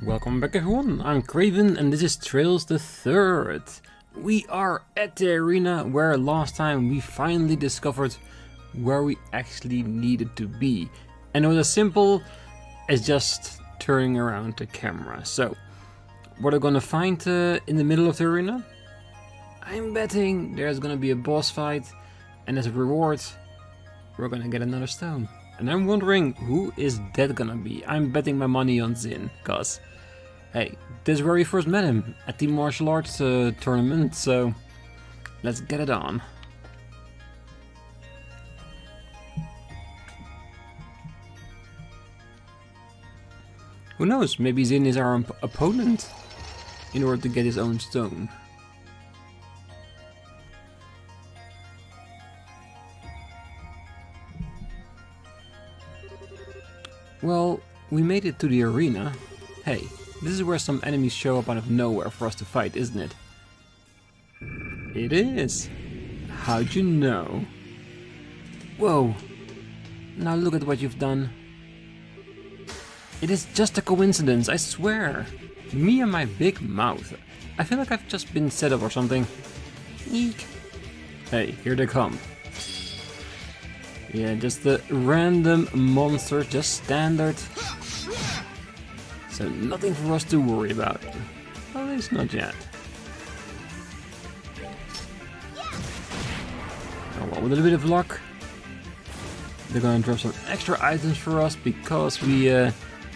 Welcome back everyone, I'm Craven and this is Trails the Third. We are at the arena where last time we finally discovered where we actually needed to be. And it was as simple as just turning around the camera. So, what are we gonna find in the middle of the arena? I'm betting there's gonna be a boss fight, and as a reward, we're gonna get another stone. And I'm wondering, who is that gonna be? I'm betting my money on Zin, cause hey, this is where we first met him, at the martial arts tournament, so let's get it on. Who knows, maybe Zin is our opponent in order to get his own stone. Well, we made it to the arena. Hey, this is where some enemies show up out of nowhere for us to fight, isn't it? It is. How'd you know? Whoa. Now look at what you've done. It is just a coincidence, I swear. Me and my big mouth. I feel like I've just been set up or something. Eek. Hey, here they come. Yeah, just the random monsters, just standard. So nothing for us to worry about. At least not yet. Oh, well, with a little bit of luck, they're gonna drop some extra items for us because we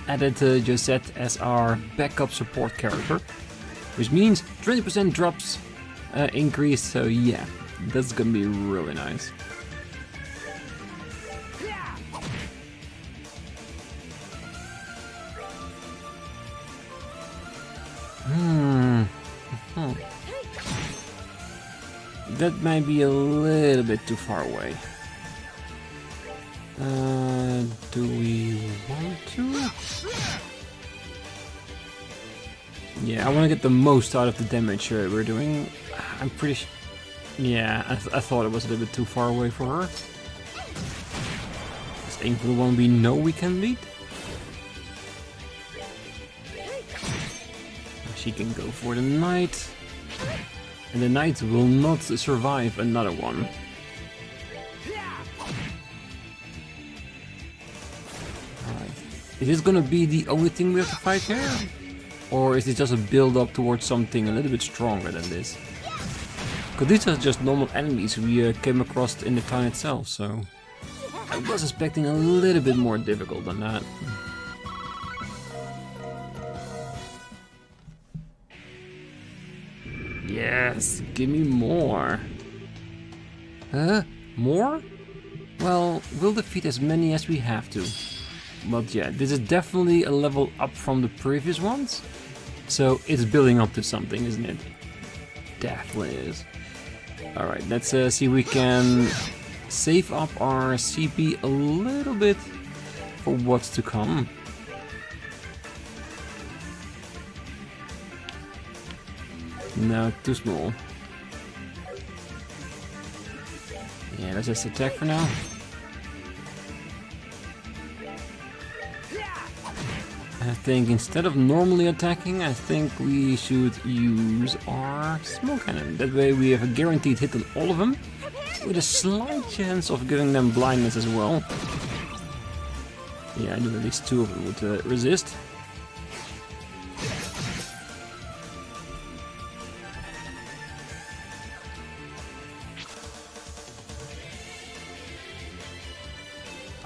added Josette as our backup support character. Which means 20% drops increase, so yeah, that's gonna be really nice. That might be a little bit too far away. Do we want to? Yeah, I want to get the most out of the damage we're doing. I'm pretty sure. Yeah, I thought it was a little bit too far away for her. Let's aim for the one we know we can beat. She can go for the knight. And the knight will not survive another one. Alright. Is this gonna be the only thing we have to fight here? Or is it just a build up towards something a little bit stronger than this? Because these are just normal enemies we came across in the town itself, so I was expecting a little bit more difficult than that. Yes, give me more. More? Well, we'll defeat as many as we have to. But yeah, this is definitely a level up from the previous ones. So it's building up to something, isn't it? Definitely is. Alright, let's see if we can save up our CP a little bit for what's to come. No, too small. Yeah, let's just attack for now. I think instead of normally attacking, I think we should use our smoke cannon. That way we have a guaranteed hit on all of them, with a slight chance of giving them blindness as well. Yeah, I knew at least two of them would resist.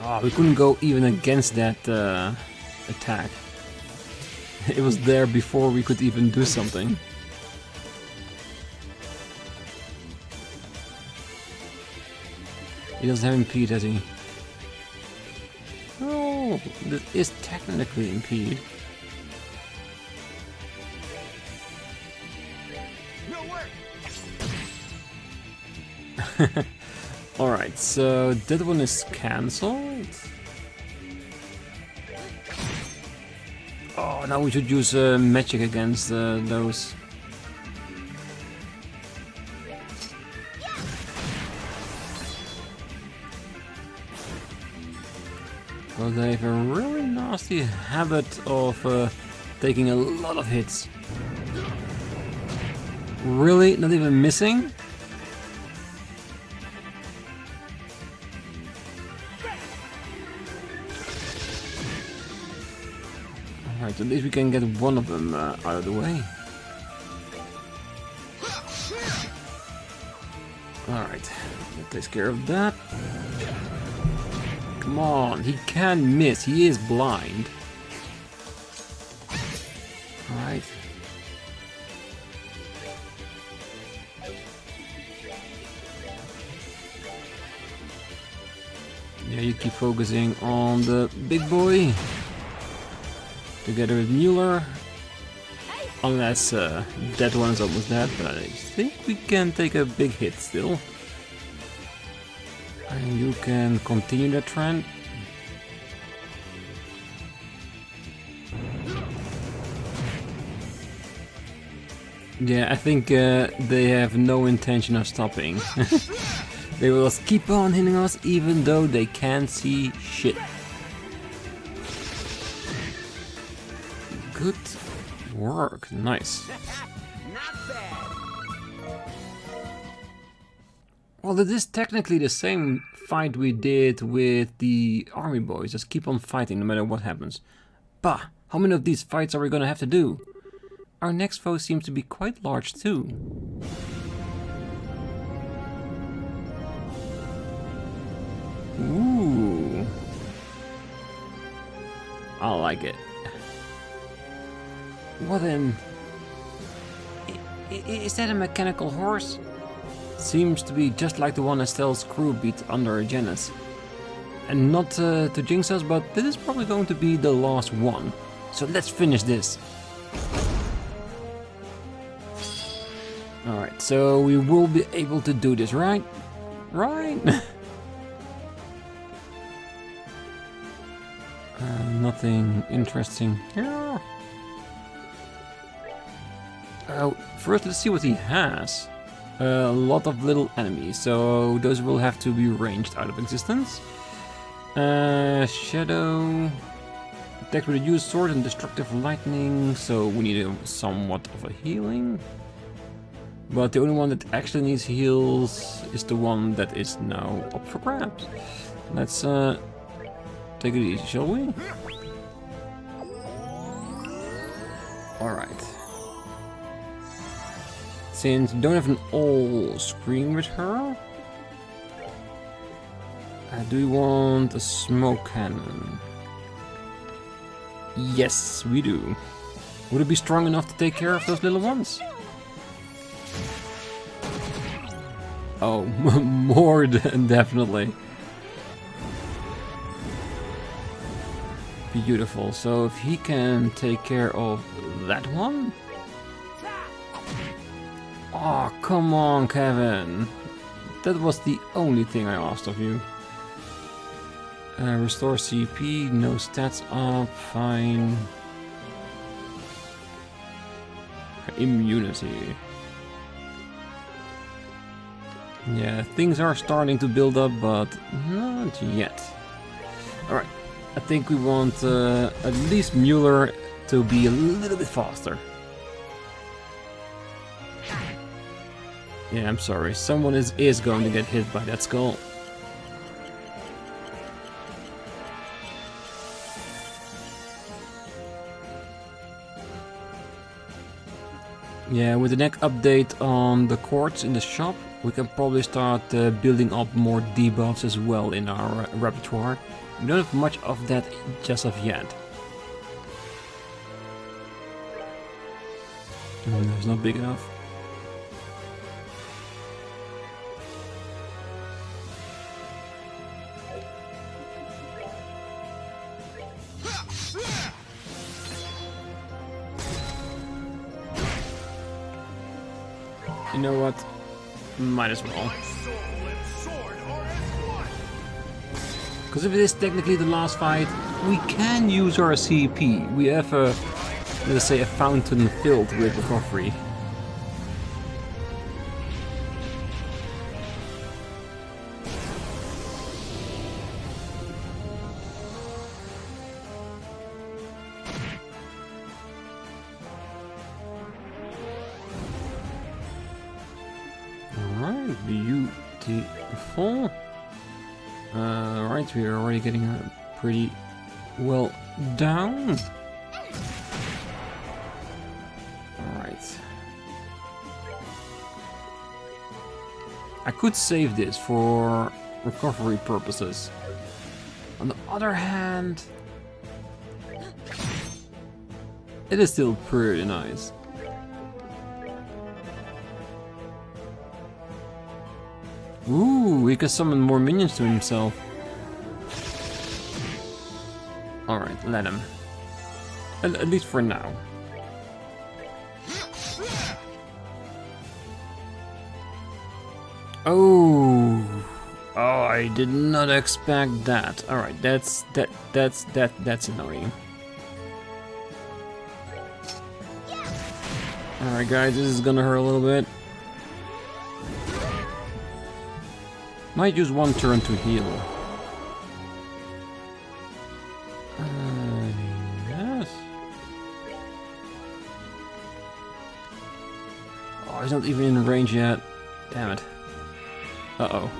Oh, we couldn't go even against that attack. It was there before we could even do something. He doesn't have impede, has he? Oh, this is technically impede. Alright, so that one is cancelled. Oh, now we should use magic against those. Well, they have a really nasty habit of taking a lot of hits. Really? Not even missing? Alright, at least we can get one of them out of the way. Alright, that takes care of that. Come on, he can miss, he is blind. Alright. Yeah, you keep focusing on the big boy. Together with Mueller. Unless that one is almost dead, but I think we can take a big hit still. And you can continue that trend. Yeah, I think they have no intention of stopping. They will just keep on hitting us even though they can't see shit. Good work, nice. Well, it is technically the same fight we did with the army boys. Just keep on fighting no matter what happens. Bah, how many of these fights are we gonna have to do? Our next foe seems to be quite large too. Ooh. I like it. What in... Is that a mechanical horse? Seems to be just like the one Estelle's crew beat under Janus. And not to jinx us, but this is probably going to be the last one. So let's finish this. Alright, so we will be able to do this, right? Right? Nothing interesting here. First, let's see what he has. A lot of little enemies, so those will have to be ranged out of existence. Shadow. Attack with a used sword and destructive lightning, so we need somewhat of a healing. But the only one that actually needs heals is the one that is now up for grabs. Let's take it easy, shall we? Alright. Since we don't have an all screen with her, do we want a smoke cannon? Yes, we do. Would it be strong enough to take care of those little ones? Oh, more than definitely. Beautiful. So if he can take care of that one. Oh, come on, Kevin. That was the only thing I asked of you. Restore CP, no stats up, fine. Immunity. Yeah, things are starting to build up, but not yet. Alright, I think we want at least Mueller to be a little bit faster. Yeah, I'm sorry, someone is going to get hit by that skull. Yeah, with the next update on the quartz in the shop, we can probably start building up more debuffs as well in our repertoire. We don't have much of that just of yet. It's not big enough. You know what? Might as well. Because if it is technically the last fight, we can use our CP. We have a, let's say, a fountain filled with recovery. beautiful. Right, we are already getting pretty well down. Alright. I could save this for recovery purposes. On the other hand, it is still pretty nice. Ooh, he can summon more minions to himself. Alright, let him. At least for now. Oh, I did not expect that. Alright, that's annoying. Alright guys, this is gonna hurt a little bit. Might use one turn to heal. Yes. Oh, he's not even in range yet. Damn it. Uh-oh.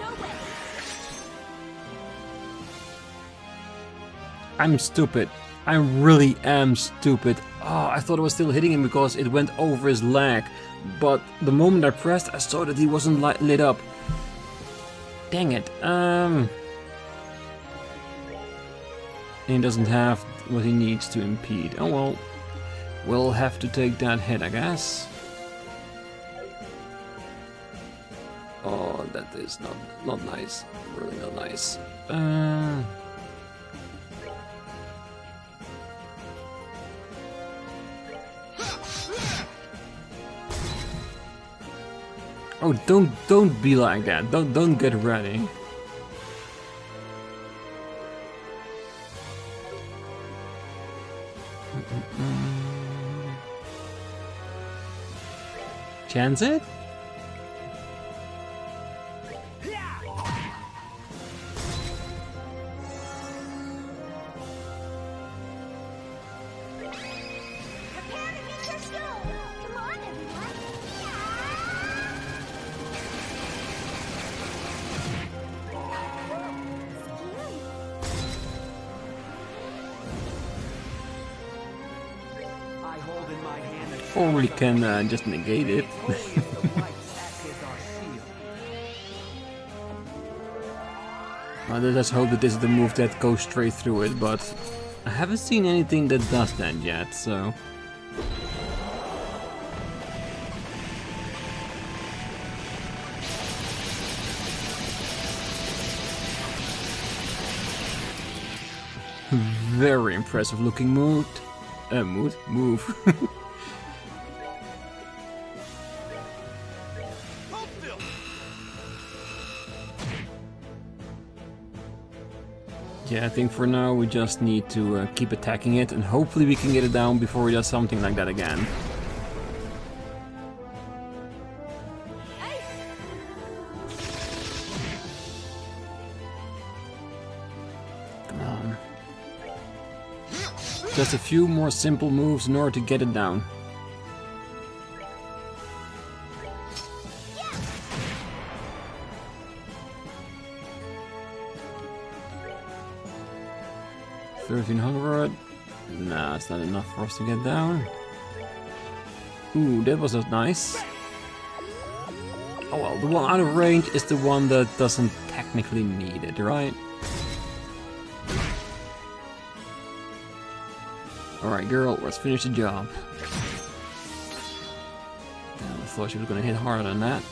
I'm stupid. I really am stupid. Oh, I thought I was still hitting him because it went over his leg. But the moment I pressed, I saw that he wasn't lit up. Dang it. He doesn't have what he needs to impede. Oh well. We'll have to take that hit, I guess. Oh, that is not nice. Really not nice. Oh, don't be like that. Don't get ready. Chance it? Or we can just negate it. Let's hope that this is the move that goes straight through it, but I haven't seen anything that does that yet, so... Very impressive looking move. Move. Yeah, I think for now we just need to keep attacking it and hopefully we can get it down before he does something like that again. Come on. Just a few more simple moves in order to get it down. $1,300. Nah, it's not enough for us to get down. Ooh, that was nice. Oh well, the one out of range is the one that doesn't technically need it, right? Alright girl, let's finish the job. Damn, I thought she was gonna hit harder than that.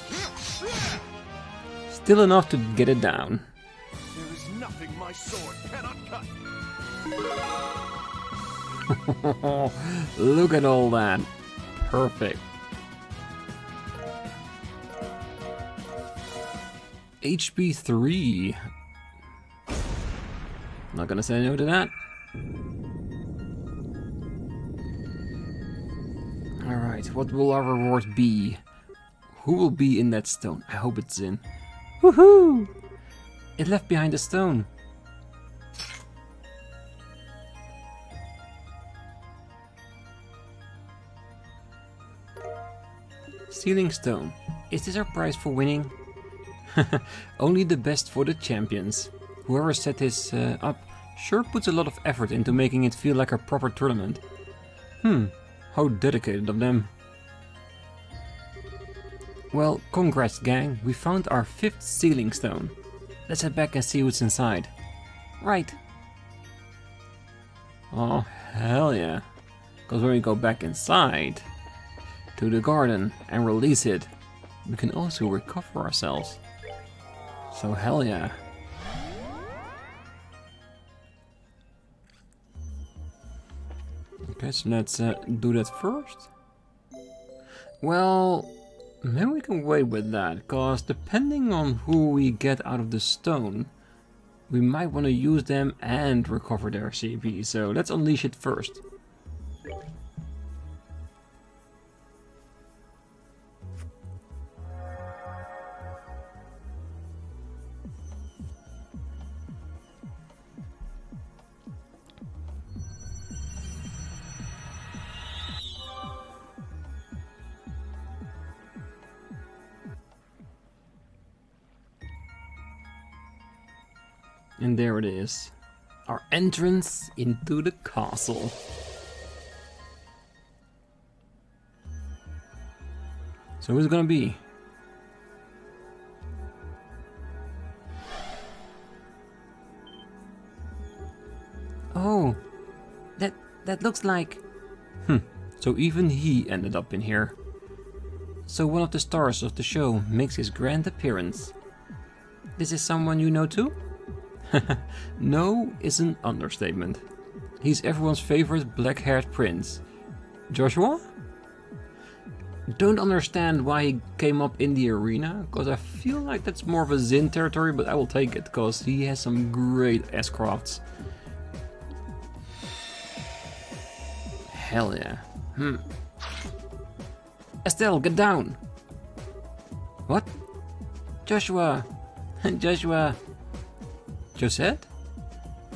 Still enough to get it down. There is nothing my sword cannot cut. Look at all that. Perfect. HP 3. Not gonna say no to that. Alright, what will our reward be? Who will be in that stone? I hope it's in. Woohoo! It left behind a stone. Sealing stone. Is this our prize for winning? Only the best for the champions. Whoever set this up sure puts a lot of effort into making it feel like a proper tournament. How dedicated of them. Well, congrats gang, we found our 5th sealing stone. Let's head back and see what's inside. Right. Oh, hell yeah. Because when we go back inside to the garden and release it, we can also recover ourselves. So hell yeah. Okay, so let's do that first. Well, maybe we can wait with that, because depending on who we get out of the stone, we might want to use them and recover their CP, so let's unleash it first. And there it is, our entrance into the castle. So who's it gonna be? Oh, that looks like... So even he ended up in here. So one of the stars of the show makes his grand appearance. This is someone you know too? No is an understatement. He's everyone's favorite black-haired prince. Joshua? Don't understand why he came up in the arena, because I feel like that's more of a Zin territory, but I will take it, because he has some great S-crafts. Hell yeah. Estelle, get down! What? Joshua! Joshua! Josette?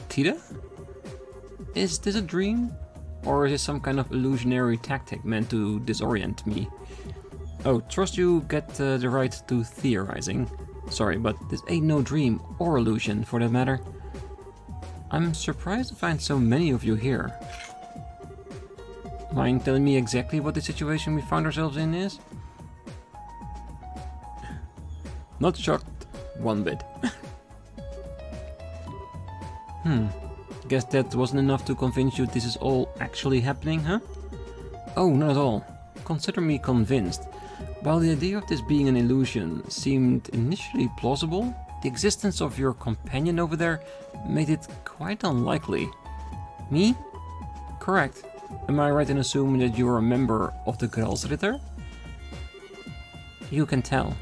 Tita? Is this a dream? Or is it some kind of illusionary tactic meant to disorient me? Oh, trust you get the right to theorizing. Sorry, but this ain't no dream or illusion for that matter. I'm surprised to find so many of you here. Mind telling me exactly what the situation we found ourselves in is? Not shocked one bit. Guess that wasn't enough to convince you this is all actually happening, huh? Oh, not at all. Consider me convinced. While the idea of this being an illusion seemed initially plausible, the existence of your companion over there made it quite unlikely. Me? Correct. Am I right in assuming that you're a member of the Gralsritter? You can tell.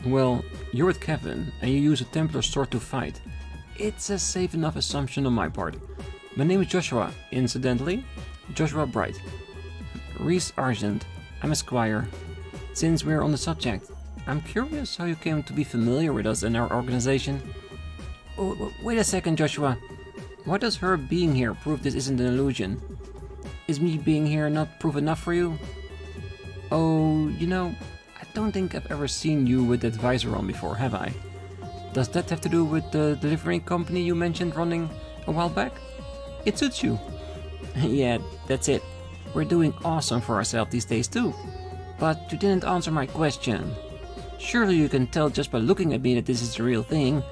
Well, you're with Kevin, and you use a Templar sword to fight. It's a safe enough assumption on my part. My name is Joshua, incidentally. Joshua Bright. Ries Argent. I'm a squire. Since we're on the subject, I'm curious how you came to be familiar with us and our organization. Oh, wait a second, Joshua. Why does her being here prove this isn't an illusion? Is me being here not proof enough for you? Oh, you know, I don't think I've ever seen you with that visor on before, have I? Does that have to do with the delivery company you mentioned running a while back? It suits you. Yeah, that's it. We're doing awesome for ourselves these days too. But you didn't answer my question. Surely you can tell just by looking at me that this is the real thing.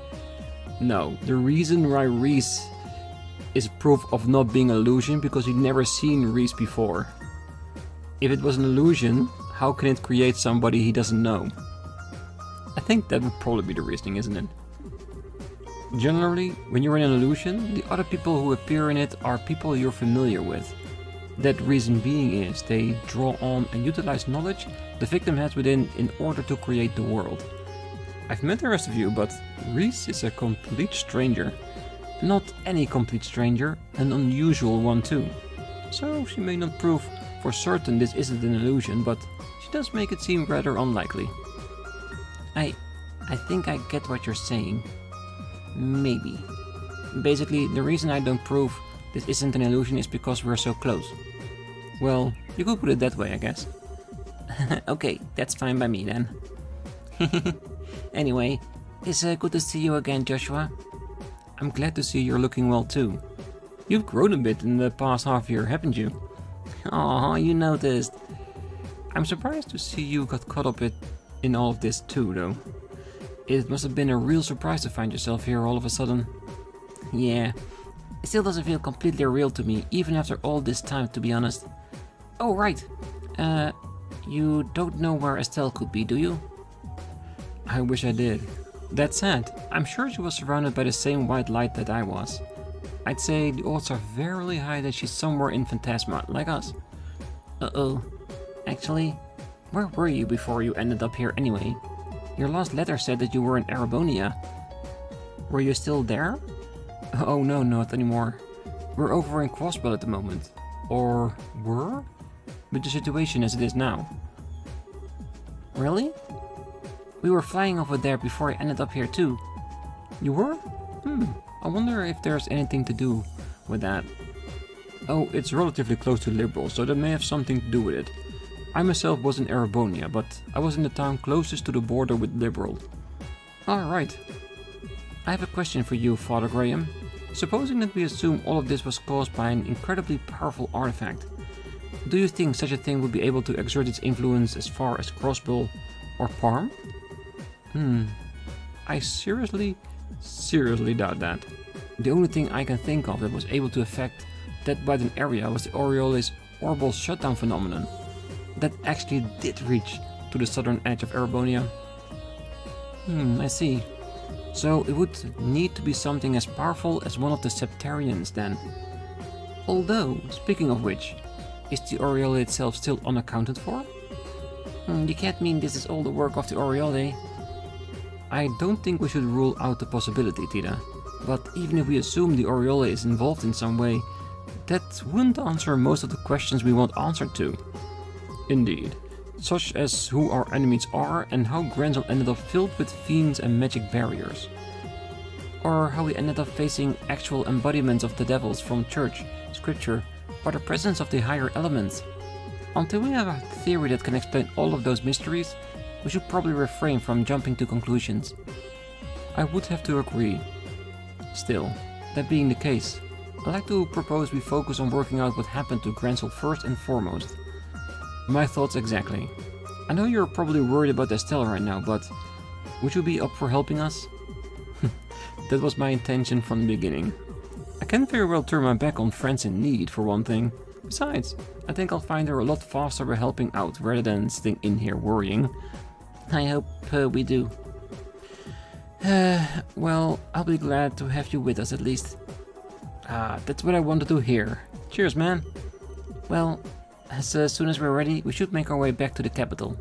No, the reason why Ries is proof of not being an illusion because you've never seen Ries before. If it was an illusion, how can it create somebody he doesn't know? I think that would probably be the reasoning, isn't it? Generally, when you're in an illusion, the other people who appear in it are people you're familiar with. That reason being is they draw on and utilize knowledge the victim has within in order to create the world. I've met the rest of you, but Ries is a complete stranger. Not any complete stranger, an unusual one too. So she may not prove for certain this isn't an illusion, but she does make it seem rather unlikely. I think I get what you're saying. Maybe. Basically, the reason I don't prove this isn't an illusion is because we're so close. Well, you could put it that way, I guess. Okay, that's fine by me then. Anyway, it's good to see you again, Joshua. I'm glad to see you're looking well too. You've grown a bit in the past half year, haven't you? Aw, you noticed. I'm surprised to see you got caught up in all of this too, though. It must have been a real surprise to find yourself here all of a sudden. Yeah, it still doesn't feel completely real to me, even after all this time, to be honest. Oh, right. You don't know where Estelle could be, do you? I wish I did. That said, I'm sure she was surrounded by the same white light that I was. I'd say the odds are very high that she's somewhere in Phantasma, like us. Uh-oh. Actually, where were you before you ended up here anyway? Your last letter said that you were in Arabonia. Were you still there? Oh no, not anymore. We're over in Crossbell at the moment. Or were? With the situation as it is now. Really? We were flying over there before I ended up here too. You were? I wonder if there's anything to do with that. Oh, it's relatively close to Liberl, so that may have something to do with it. I myself was in Arabonia, but I was in the town closest to the border with Liberl. Alright. I have a question for you, Father Graham. Supposing that we assume all of this was caused by an incredibly powerful artifact, do you think such a thing would be able to exert its influence as far as Crossbell or Parm? I seriously doubt that. The only thing I can think of that was able to affect that Biden area was the Oriole's orbital shutdown phenomenon. That actually did reach to the southern edge of Arabonia. I see. So it would need to be something as powerful as one of the Septarians then. Although, speaking of which, is the Oriole itself still unaccounted for? You can't mean this is all the work of the Oriole. I don't think we should rule out the possibility, Tita. But even if we assume the Oriole is involved in some way, that wouldn't answer most of the questions we want answered to. Indeed. Such as who our enemies are and how Grancel ended up filled with fiends and magic barriers. Or how we ended up facing actual embodiments of the devils from church, scripture, or the presence of the higher elements. Until we have a theory that can explain all of those mysteries, we should probably refrain from jumping to conclusions. I would have to agree. Still, that being the case, I'd like to propose we focus on working out what happened to Grancel first and foremost. My thoughts exactly. I know you're probably worried about Estelle right now, but would you be up for helping us? That was my intention from the beginning. I can't very well turn my back on friends in need, for one thing. Besides, I think I'll find her a lot faster by helping out rather than sitting in here worrying. I hope we do. Well, I'll be glad to have you with us at least. That's what I wanted to hear. Cheers, man. Well, as soon as we're ready, we should make our way back to the capital.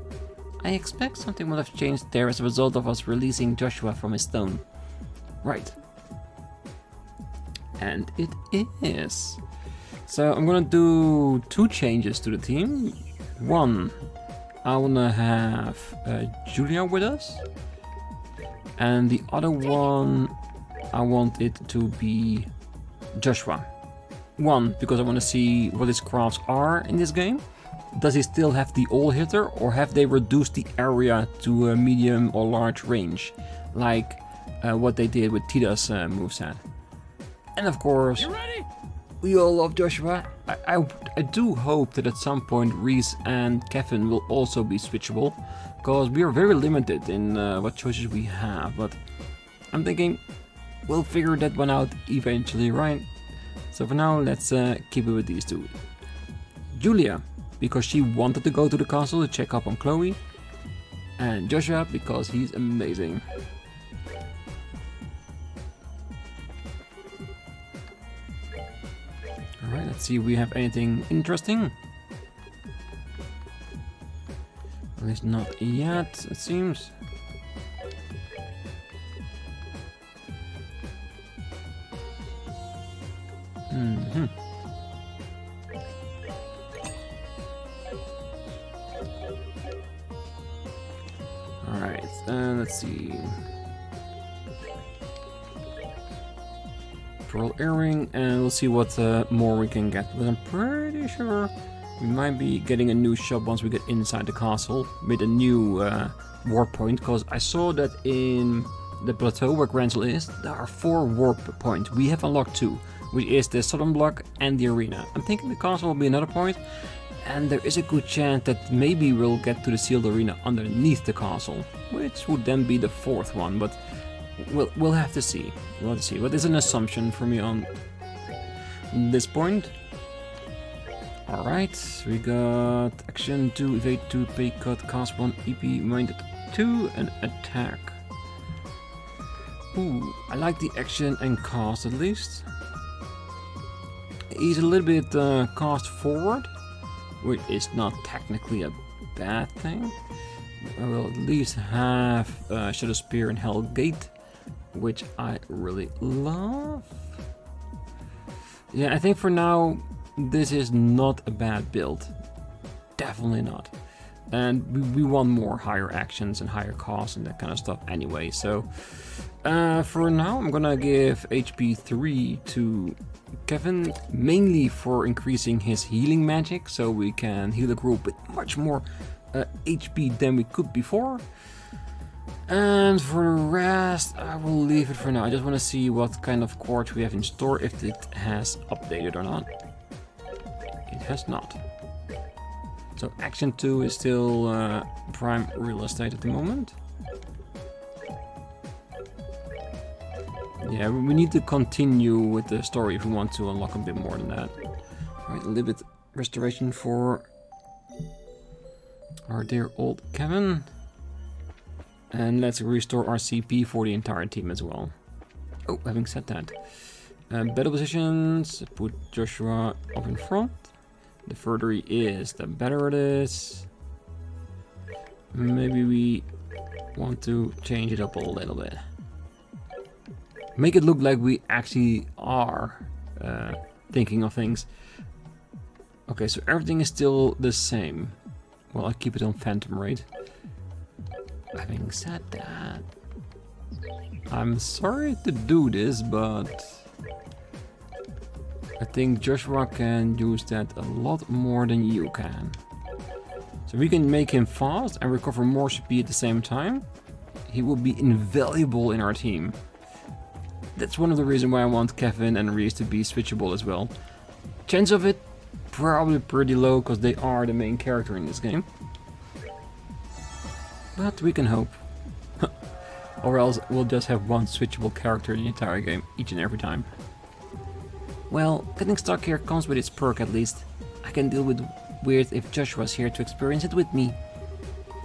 I expect something will have changed there as a result of us releasing Joshua from his stone. Right. And it is. So I'm gonna do 2 changes to the team. One, I wanna have Julia with us. And the other one, I want it to be Joshua. One, because I want to see what his crafts are in this game. Does he still have the all hitter, or have they reduced the area to a medium or large range, like what they did with Tita's moveset? And of course, we all love Joshua. I do hope that at some point Ries and Kevin will also be switchable, because we are very limited in what choices we have, but I'm thinking we'll figure that one out eventually, right? So for now, let's keep it with these 2. Julia, because she wanted to go to the castle to check up on Chloe, and Joshua, because he's amazing. Alright, let's see if we have anything interesting. At least not yet, it seems. Alright, let's see. Pearl earring, and we'll see what more we can get. But I'm pretty sure we might be getting a new shop once we get inside the castle with a new warp point, because I saw that in the plateau where Grancel is, there are 4 warp points. We have unlocked 2, which is the southern block and the arena. I'm thinking the castle will be another point, and there is a good chance that maybe we'll get to the sealed arena underneath the castle, which would then be the 4th one, but we'll have to see. We'll have to see. But it's an assumption for me on this point. Alright, we got action 2, evade 2, pay cut, cast 1, EP minded 2, and attack. Ooh, I like the action and cast at least. He's a little bit cast forward, which is not technically a bad thing. I will at least have Shadow Spear and Hell Gate, which I really love. Yeah, I think for now this is not a bad build. Definitely not. And we want more higher actions and higher costs and that kind of stuff anyway. So for now I'm gonna give HP 3 to Kevin, mainly for increasing his healing magic, so we can heal the group with much more HP than we could before. And for the rest, I will leave it for now. I just want to see what kind of quartz we have in store, if it has updated or not. It has not. So action 2 is still prime real estate at the moment. Yeah, we need to continue with the story if we want to unlock a bit more than that. Alright, a little bit restoration for our dear old Kevin. And let's restore our CP for the entire team as well. Oh, having said that. Battle positions, put Joshua up in front. The further he is, the better it is. Maybe we want to change it up a little bit. Make it look like we actually are thinking of things. Okay, so everything is still the same. Well, I keep it on phantom rate. Having said that, I'm sorry to do this, but I think Joshua can use that a lot more than you can. So we can make him fast and recover more CP at the same time. He will be invaluable in our team. That's one of the reasons why I want Kevin and Ries to be switchable as well. Chance of it, probably pretty low, because they are the main character in this game. But we can hope. Or else we'll just have one switchable character in the entire game, each and every time. Well, getting stuck here comes with its perk at least. I can deal with weird if Joshua's here to experience it with me.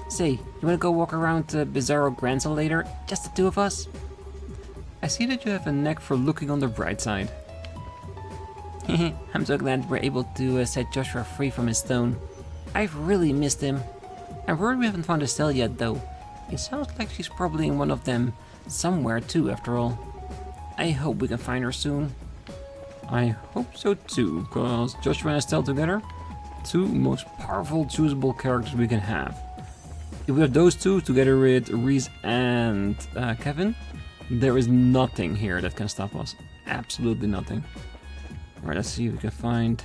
Say, you wanna go walk around Bizarro Grancel later? Just the 2 of us? I see that you have a knack for looking on the bright side. I'm so glad we're able to set Joshua free from his stone. I've really missed him. I'm worried we haven't found Estelle yet though. It sounds like she's probably in one of them somewhere too after all. I hope we can find her soon. I hope so too, because Joshua and Estelle together, 2 most powerful choosable characters we can have. If we have those 2 together with Ries and Kevin, there is nothing here that can stop us. Absolutely nothing. Alright, let's see if we can find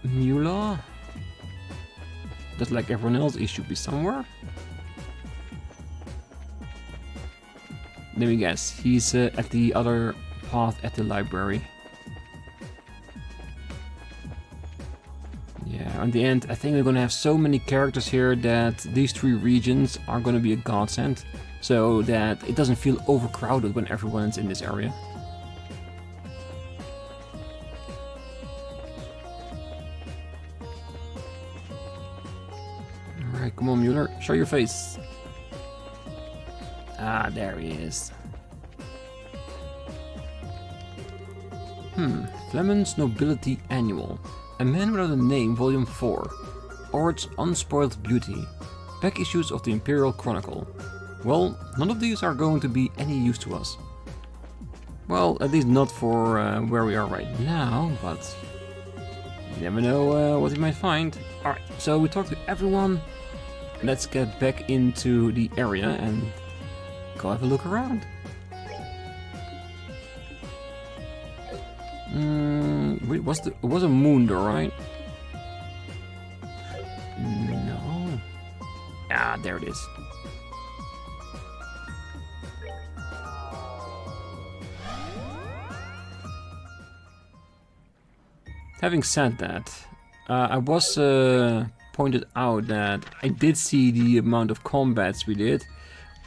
Mula. Just like everyone else, he should be somewhere. Let me guess, he's at the other path at the library. Yeah, in the end, I think we're gonna have so many characters here that these 3 regions are gonna be a godsend, so that it doesn't feel overcrowded when everyone's in this area. Alright, come on Mueller, show your face. Ah, there he is. Flemon's Nobility Annual. A Man Without a Name, Volume 4. Ort's Unspoiled Beauty. Back issues of the Imperial Chronicle. Well, none of these are going to be any use to us. Well, at least not for where we are right now, but you never know what we might find. Alright, so we talked to everyone. Let's get back into the area and go have a look around. Wait, it was a moon door, right? No. Ah, there it is. Having said that, I was pointed out that I did see the amount of combats we did,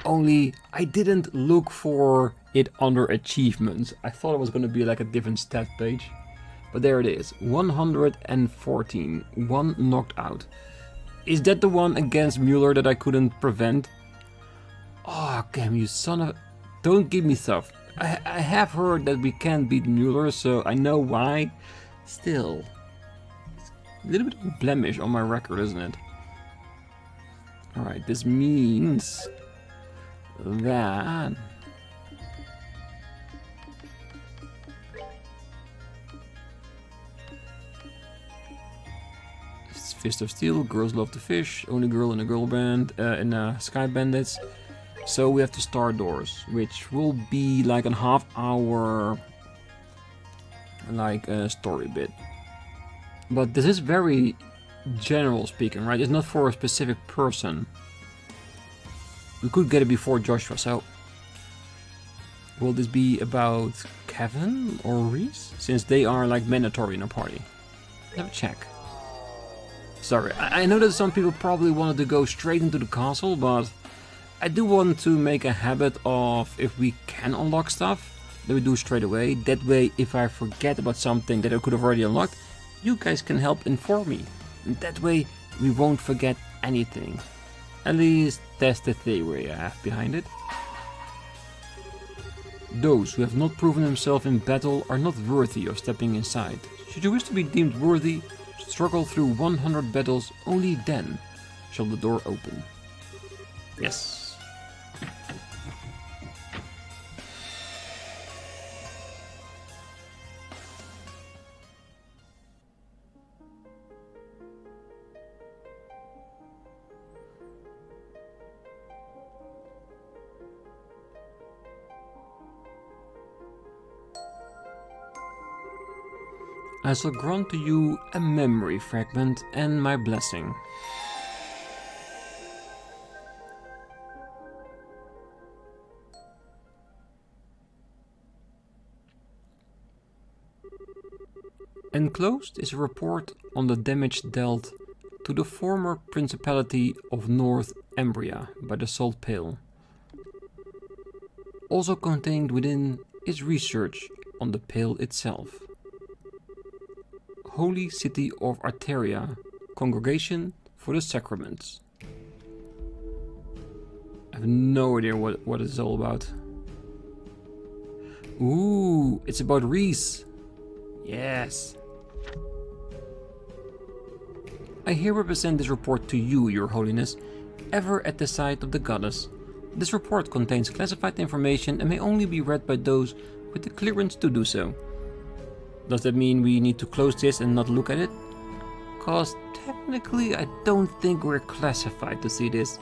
only I didn't look for it under achievements. I thought it was going to be like a different stat page, but there it is, 114, one knocked out. Is that the one against Mueller that I couldn't prevent? Oh, damn you son of... Don't give me stuff. I have heard that we can't beat Mueller, so I know why. Still, it's a little bit of a blemish on my record, isn't it? Alright, this means that it's Fist of Steel, Girls Love to Fish, Only Girl in a Girl Band, in Sky Bandits. So we have to start doors, which will be like a half-hour like a story bit. But this is very general speaking, right? It's not for a specific person. We could get it before Joshua, so will this be about Kevin or Ries? Since they are like mandatory in a party. Let's have a check. Sorry, I know that some people probably wanted to go straight into the castle, but I do want to make a habit of, if we can unlock stuff, that we do straight away. That way, if I forget about something that I could have already unlocked, you guys can help inform me. And that way, we won't forget anything. At least that's the theory I have behind it. Those who have not proven themselves in battle are not worthy of stepping inside. Should you wish to be deemed worthy, struggle through 100 battles, only then shall the door open. Yes. I shall grant to you a memory fragment and my blessing. Enclosed is a report on the damage dealt to the former Principality of North Embria by the Salt Pale. Also contained within is research on the Pale itself. Holy City of Arteria, Congregation for the Sacraments. I have no idea what it's all about. Ooh, it's about Ries. Yes. I hereby present this report to you, Your Holiness, ever at the side of the goddess. This report contains classified information and may only be read by those with the clearance to do so. Does that mean we need to close this and not look at it? Cause technically I don't think we're classified to see this.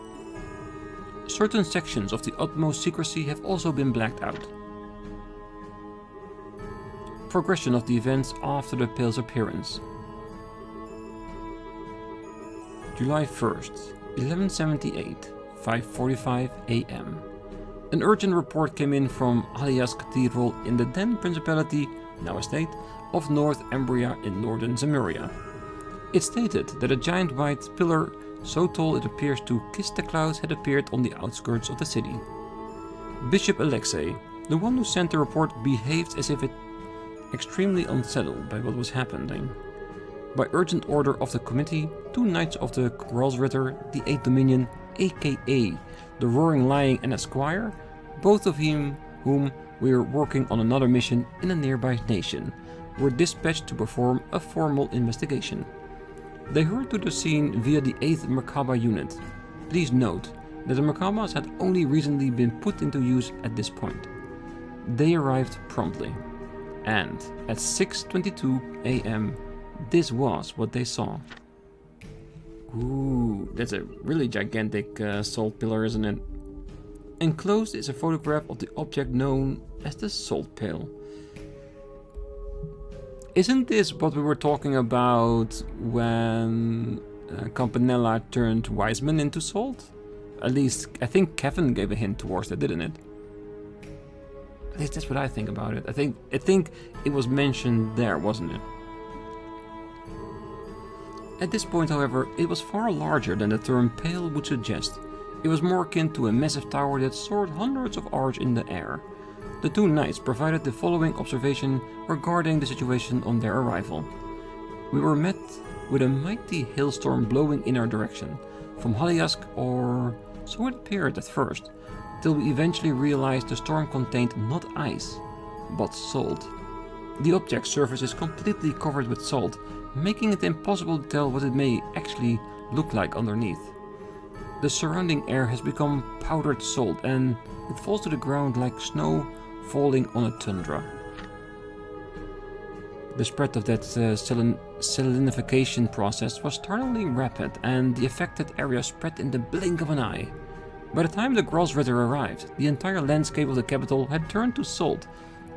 Certain sections of the utmost secrecy have also been blacked out. Progression of the events after the Pale's appearance. July 1st, 1178, 5:45 AM. An urgent report came in from Grancel Cathedral in the then Principality, now a state, of North Embria in northern Zemuria. It stated that a giant white pillar, so tall it appears to kiss the clouds, had appeared on the outskirts of the city. Bishop Alexei, the one who sent the report, behaved as if extremely unsettled by what was happening. By urgent order of the committee, 2 knights of the Gralsritter, the 8th Dominion, aka the Roaring Lion and a squire, both of whom we were working on another mission in a nearby nation, were dispatched to perform a formal investigation. They hurried to the scene via the 8th Merkaba unit. Please note that the Merkabas had only recently been put into use at this point. They arrived promptly, and at 6:22 AM, this was what they saw. Ooh, that's a really gigantic salt pillar, isn't it? Enclosed is a photograph of the object known as the Salt Pail. Isn't this what we were talking about when Campanella turned Wiseman into Salt? At least, I think Kevin gave a hint towards that, didn't it? At least that's what I think about it. I think it was mentioned there, wasn't it? At this point, however, it was far larger than the term pale would suggest. It was more akin to a massive tower that soared hundreds of arcs in the air. The two knights provided the following observation regarding the situation on their arrival. We were met with a mighty hailstorm blowing in our direction, from Haliask, or so it appeared at first, till we eventually realized the storm contained not ice, but salt. The object's surface is completely covered with salt, making it impossible to tell what it may actually look like underneath. The surrounding air has become powdered salt, and it falls to the ground like snow falling on a tundra. The spread of that salinification process was startlingly rapid, and the affected area spread in the blink of an eye. By the time the Gralsritter arrived, the entire landscape of the capital had turned to salt,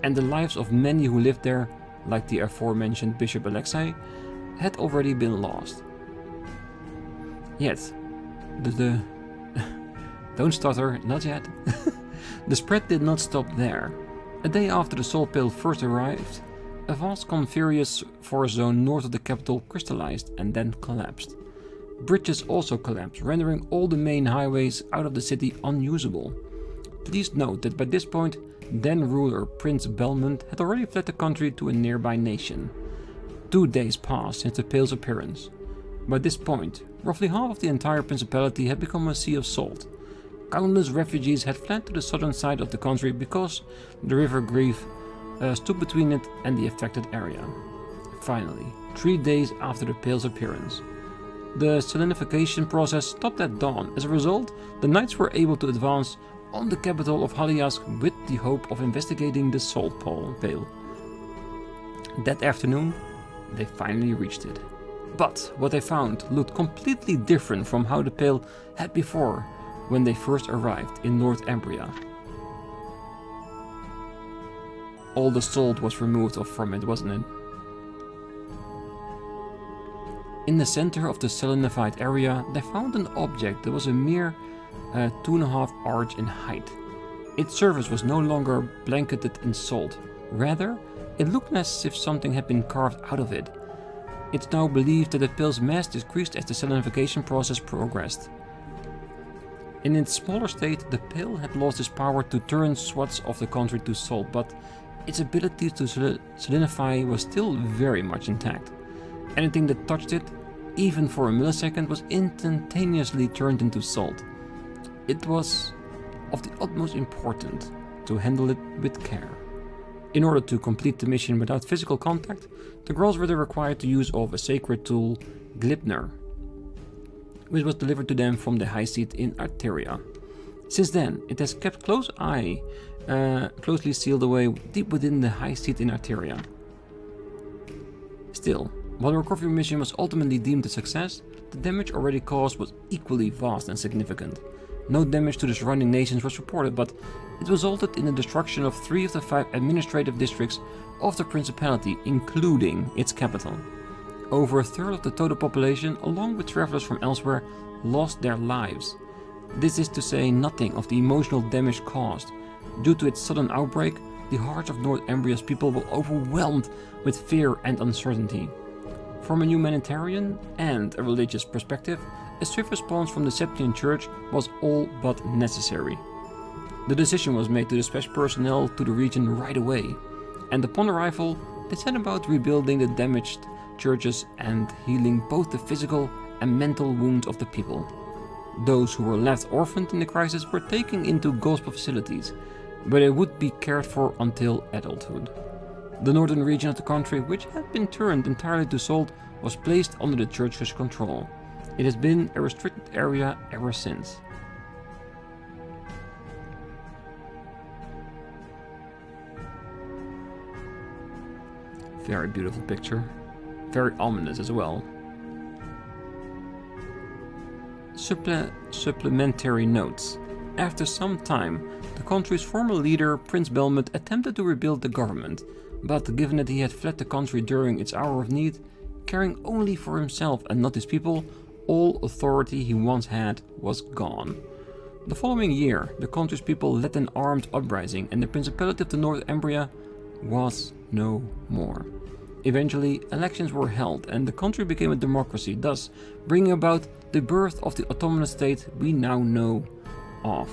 and the lives of many who lived there, like the aforementioned Bishop Alexei, had already been lost. Yet, don't stutter, not yet. The spread did not stop there. A day after the salt pail first arrived, a vast conferous forest zone north of the capital crystallized and then collapsed. Bridges also collapsed, rendering all the main highways out of the city unusable. Please note that by this point, then ruler Prince Belmont had already fled the country to a nearby nation. 2 days passed since the pail's appearance. By this point, roughly half of the entire principality had become a sea of salt. Countless refugees had fled to the southern side of the country because the River Grief stood between it and the affected area. Finally, 3 days after the pail's appearance, the salinification process stopped at dawn. As a result, the knights were able to advance on the capital of Haliask with the hope of investigating the salt pail. That afternoon, they finally reached it. But what they found looked completely different from how the pail had before when they first arrived in North Embria. All the salt was removed from it, wasn't it? In the center of the salinified area, they found an object that was a mere 2.5 arcs in height. Its surface was no longer blanketed in salt. Rather, it looked as if something had been carved out of it. It's now believed that the pail's mass decreased as the salinification process progressed. In its smaller state, the pail had lost its power to turn swaths of the country to salt, but its ability to salinify was still very much intact. Anything that touched it, even for a millisecond, was instantaneously turned into salt. It was of the utmost importance to handle it with care. In order to complete the mission without physical contact, the Gralsritter required the use of a sacred tool, Glipner, which was delivered to them from the high seat in Arteria. Since then, it has kept closely sealed away deep within the high seat in Arteria. Still, while the recovery mission was ultimately deemed a success, the damage already caused was equally vast and significant. No damage to the surrounding nations was reported, but it resulted in the destruction of 3 of the 5 administrative districts of the Principality, including its capital. Over a third of the total population, along with travelers from elsewhere, lost their lives. This is to say nothing of the emotional damage caused. Due to its sudden outbreak, the hearts of North Embria's people were overwhelmed with fear and uncertainty. From a humanitarian and a religious perspective, a swift response from the Septian Church was all but necessary. The decision was made to dispatch personnel to the region right away, and upon arrival, they set about rebuilding the damaged churches and healing both the physical and mental wounds of the people. Those who were left orphaned in the crisis were taken into gospel facilities, where they would be cared for until adulthood. The northern region of the country, which had been turned entirely to salt, was placed under the church's control. It has been a restricted area ever since. Very beautiful picture. Very ominous as well. Supplementary notes. After some time, the country's former leader, Prince Belmont, attempted to rebuild the government, but given that he had fled the country during its hour of need, caring only for himself and not his people, all authority he once had was gone. The following year, the country's people led an armed uprising and the Principality of the North Umbria was no more. Eventually, elections were held and the country became a democracy, thus bringing about the birth of the autonomous state we now know of.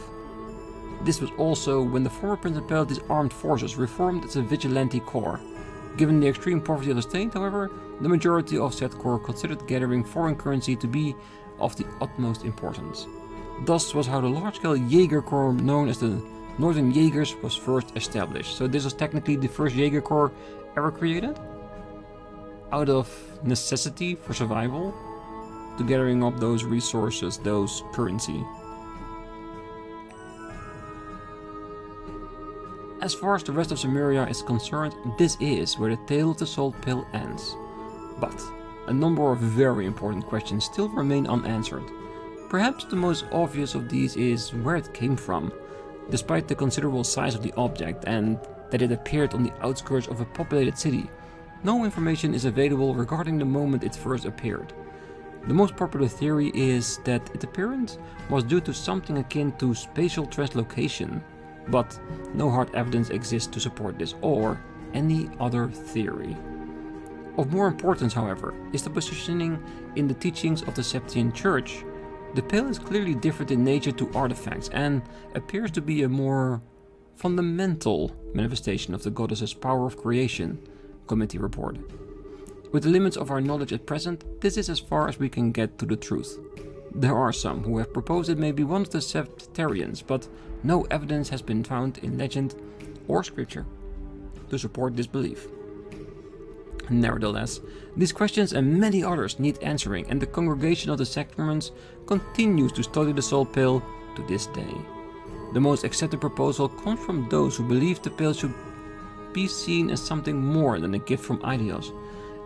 This was also when the former Principality's armed forces reformed as a vigilante corps. Given the extreme poverty of the state, however, the majority of said corps considered gathering foreign currency to be of the utmost importance. Thus was how the large-scale Jaeger Corps known as the Northern Jaegers was first established. So this was technically the first Jaeger Corps ever created? Out of necessity for survival? To gathering up those resources, those currency. As far as the rest of Samaria is concerned, this is where the tale of the Salt Pill ends. But a number of very important questions still remain unanswered. Perhaps the most obvious of these is where it came from. Despite the considerable size of the object and that it appeared on the outskirts of a populated city, no information is available regarding the moment it first appeared. The most popular theory is that its appearance was due to something akin to spatial translocation, but no hard evidence exists to support this or any other theory. Of more importance, however, is the positioning in the teachings of the Septian Church. The pill is clearly different in nature to artifacts and appears to be a more fundamental manifestation of the goddess's power of creation, committee reported. With the limits of our knowledge at present, this is as far as we can get to the truth. There are some who have proposed it may be one of the Septarians, but no evidence has been found in legend or scripture to support this belief. Nevertheless, these questions and many others need answering, and the Congregation of the Sacraments continues to study the Soul Pill to this day. The most accepted proposal comes from those who believe the pill should be seen as something more than a gift from Aidios,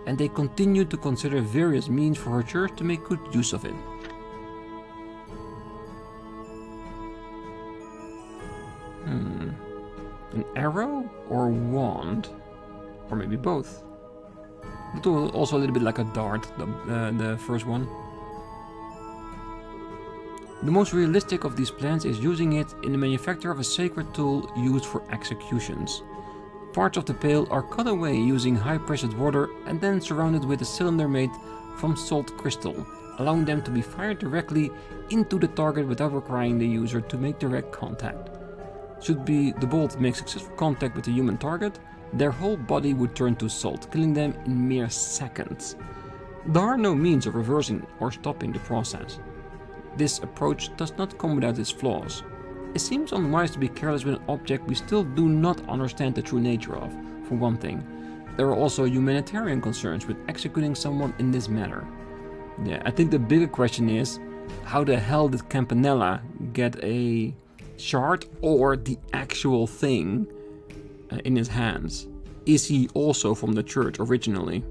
and they continue to consider various means for her church to make good use of it. An arrow or wand? Or maybe both. But also a little bit like a dart, the first one. The most realistic of these plans is using it in the manufacture of a sacred tool used for executions. Parts of the pail are cut away using high-pressured water and then surrounded with a cylinder made from salt crystal, allowing them to be fired directly into the target without requiring the user to make direct contact. Should the bolt make successful contact with the human target, their whole body would turn to salt, killing them in mere seconds. There are no means of reversing or stopping the process. This approach does not come without its flaws. It seems unwise to be careless with an object we still do not understand the true nature of, for one thing. There are also humanitarian concerns with executing someone in this manner. Yeah, I think the bigger question is, how the hell did Campanella get a shard or the actual thing in his hands? Is he also from the church originally?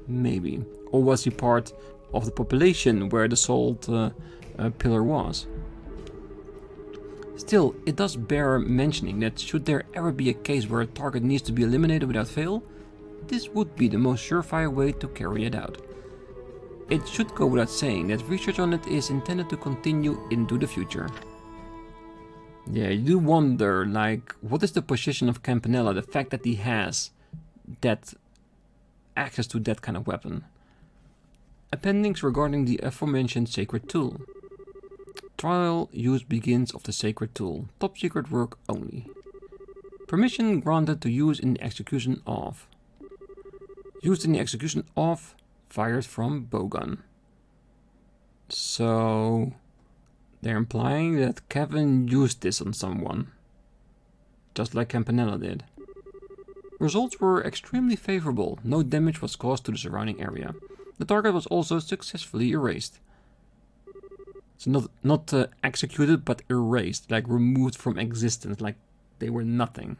Maybe. Or was he part of the population where the salt pillar was? Still, it does bear mentioning that should there ever be a case where a target needs to be eliminated without fail, this would be the most surefire way to carry it out. It should go without saying that research on it is intended to continue into the future. Yeah, you do wonder, like, what is the position of Campanella, the fact that he has that access to that kind of weapon. Appendix regarding the aforementioned sacred tool. Trial use begins of the sacred tool. Top secret work only. Permission granted to use in the execution of. Used in the execution of, fired from bowgun. So they're implying that Kevin used this on someone, just like Campanella did. Results were extremely favorable. No damage was caused to the surrounding area. The target was also successfully erased. So not executed, but erased, like removed from existence, like they were nothing.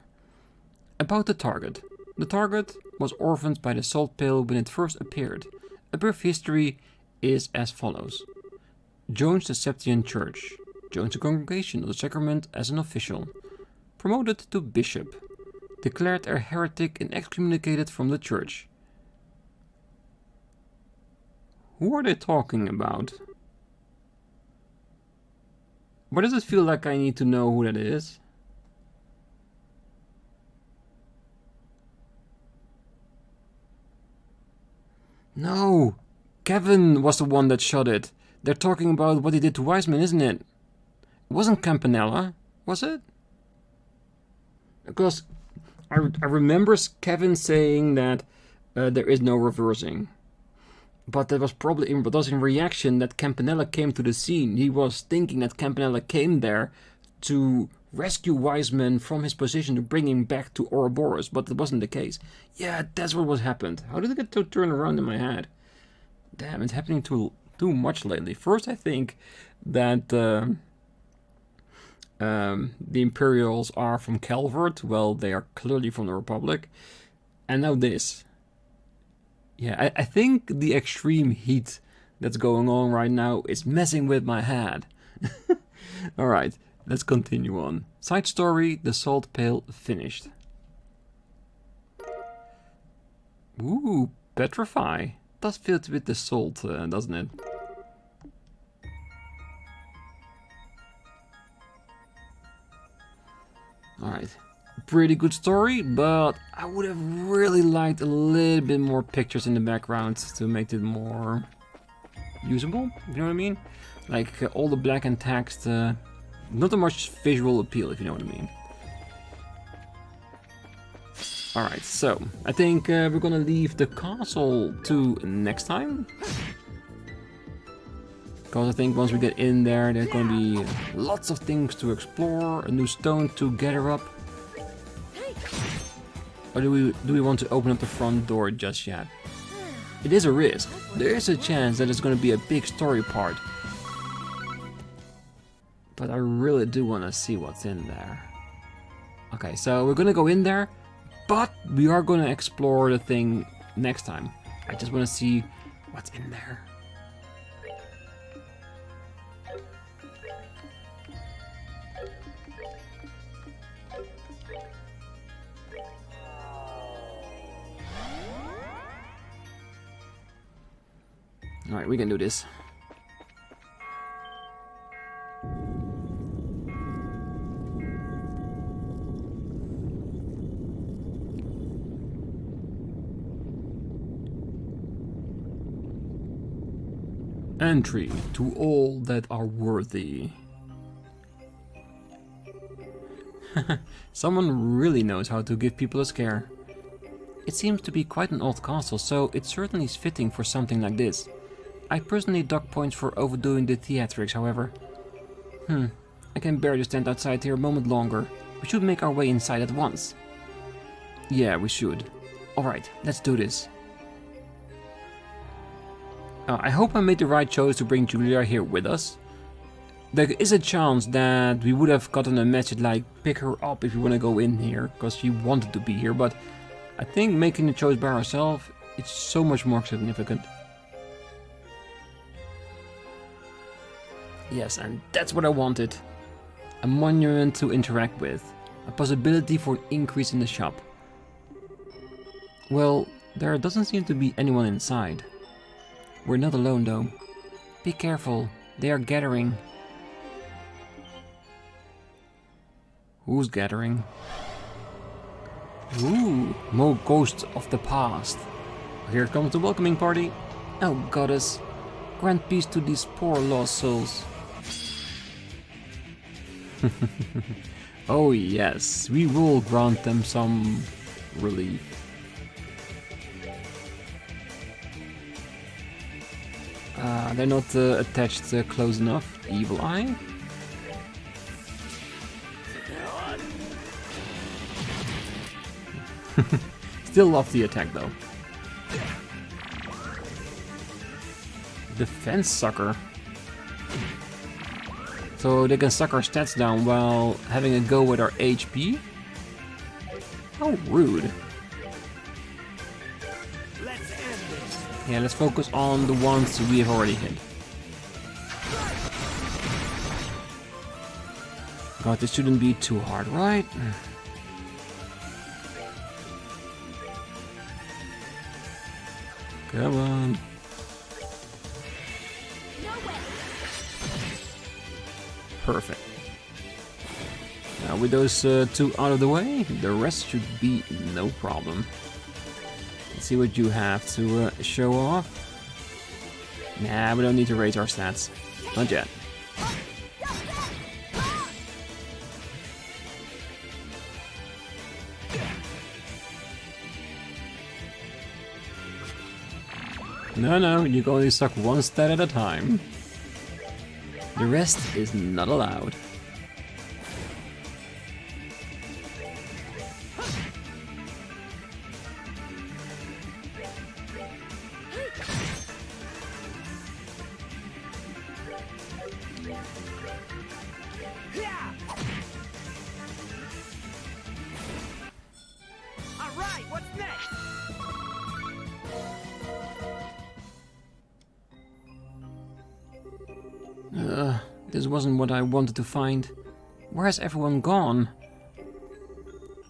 About the target. The target was orphaned by the salt pill when it first appeared. A brief history is as follows. Joins the Septian Church. Joins the Congregation of the Sacrament as an official. Promoted to bishop. Declared a heretic and excommunicated from the church. Who are they talking about? Why does it feel like I need to know who that is? No! Kevin was the one that shot it. They're talking about what he did to Wiseman, isn't it? It wasn't Campanella, was it? Because I remember Kevin saying that there is no reversing. But that was probably in reaction that Campanella came to the scene. He was thinking that Campanella came there to rescue Wiseman from his position to bring him back to Ouroboros, but that wasn't the case. Yeah, that's what was happened. How did it get to turn around in my head? Damn, it's happening too much lately. First, I think that the Imperials are from Calvert. Well, they are clearly from the Republic. And now this. Yeah, I think the extreme heat that's going on right now is messing with my head. Alright, let's continue on. Side story, the salt pail finished. Ooh, petrify. Does fit with the salt, doesn't it? Alright. Pretty good story, but I would have really liked a little bit more pictures in the background to make it more usable, if you know what I mean? Like all the black and text, not that much visual appeal, if you know what I mean. Alright, so I think we're gonna leave the castle to next time. Because I think once we get in there, there's gonna be lots of things to explore, a new stone to gather up. Or do we want to open up the front door just yet? It is a risk. There is a chance that it's going to be a big story part. But I really do want to see what's in there. Okay, so we're going to go in there, but we are going to explore the thing next time. I just want to see what's in there. Alright, we can do this. Entry to all that are worthy. Someone really knows how to give people a scare. It seems to be quite an old castle, so it certainly is fitting for something like this. I personally dock points for overdoing the theatrics, however. I can bear to stand outside here a moment longer. We should make our way inside at once. Yeah, we should. Alright, let's do this. I hope I made the right choice to bring Julia here with us. There is a chance that we would have gotten a message like, pick her up if you want to go in here, because she wanted to be here, but I think making the choice by herself, it's so much more significant. Yes, and that's what I wanted. A monument to interact with. A possibility for an increase in the shop. Well, there doesn't seem to be anyone inside. We're not alone though. Be careful, they are gathering. Who's gathering? Ooh, more ghosts of the past. Here comes the welcoming party. Oh goddess, grant peace to these poor lost souls. Oh yes, we will grant them some relief. They're not attached close enough. Evil Eye. Still love the attack though. Defense sucker. So they can suck our stats down while having a go with our HP? How rude. Yeah, let's focus on the ones we have already hit. God, this shouldn't be too hard, right? Come on. Perfect. Now with those two out of the way, the rest should be no problem. Let's see what you have to show off. Nah, we don't need to raise our stats. Not yet. No, you can only suck one stat at a time. The rest is not allowed. Alright, what's next? This wasn't what I wanted to find. Where has everyone gone?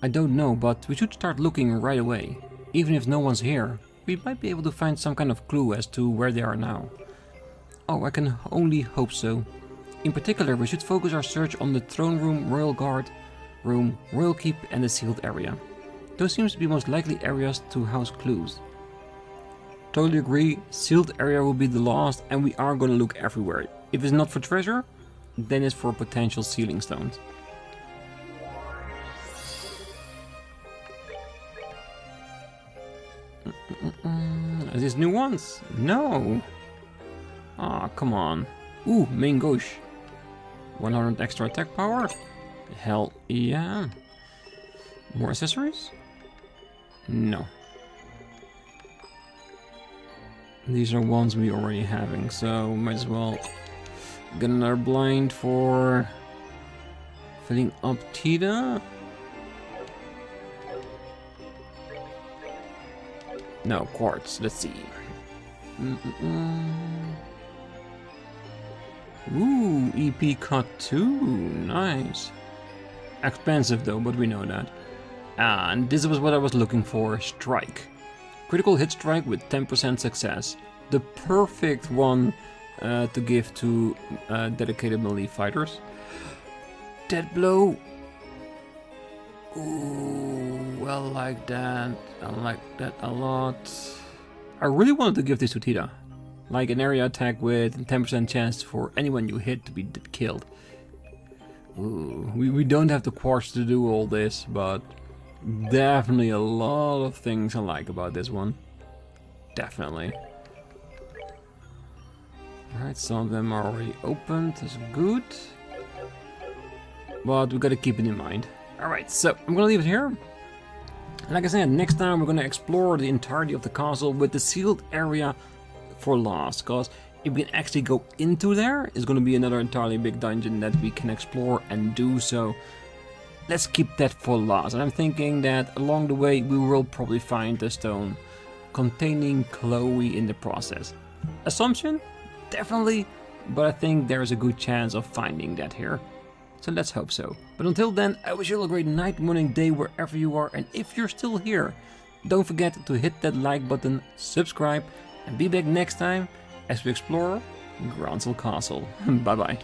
I don't know, but we should start looking right away. Even if no one's here, we might be able to find some kind of clue as to where they are now. Oh, I can only hope so. In particular, we should focus our search on the throne room, royal guard room, royal keep and the sealed area. Those seems to be most likely areas to house clues. Totally agree, sealed area will be the last and we are gonna look everywhere. If it's not for treasure, then it's for potential sealing stones. Are these new ones? No! Ah, come on. Ooh, main gauche. 100 extra attack power? Hell yeah. More accessories? No. These are ones we already having, so might as well get another blind for filling up Tita. No, quartz, let's see. Ooh, EP cut 2, nice. Expensive though, but we know that. And this was what I was looking for, strike. Critical hit strike with 10% success. The perfect one to give to dedicated melee fighters. Dead blow. Ooh, I like that. I like that a lot. I really wanted to give this to Tita. Like an area attack with 10% chance for anyone you hit to be killed. Ooh, we don't have the quartz to do all this, but definitely a lot of things I like about this one. Definitely. Alright, some of them are already opened, that's good. But we gotta keep it in mind. Alright, so I'm gonna leave it here. Like I said, next time we're gonna explore the entirety of the castle with the sealed area for last, because if we can actually go into there, it's gonna be another entirely big dungeon that we can explore and do so. Let's keep that for last, and I'm thinking that along the way we will probably find a stone containing Chloe in the process. Assumption? Definitely, but I think there's a good chance of finding that here. So let's hope so. But until then, I wish you all a great night, morning, day, wherever you are, and if you're still here, don't forget to hit that like button, subscribe, and be back next time as we explore Grancel Castle. Bye bye.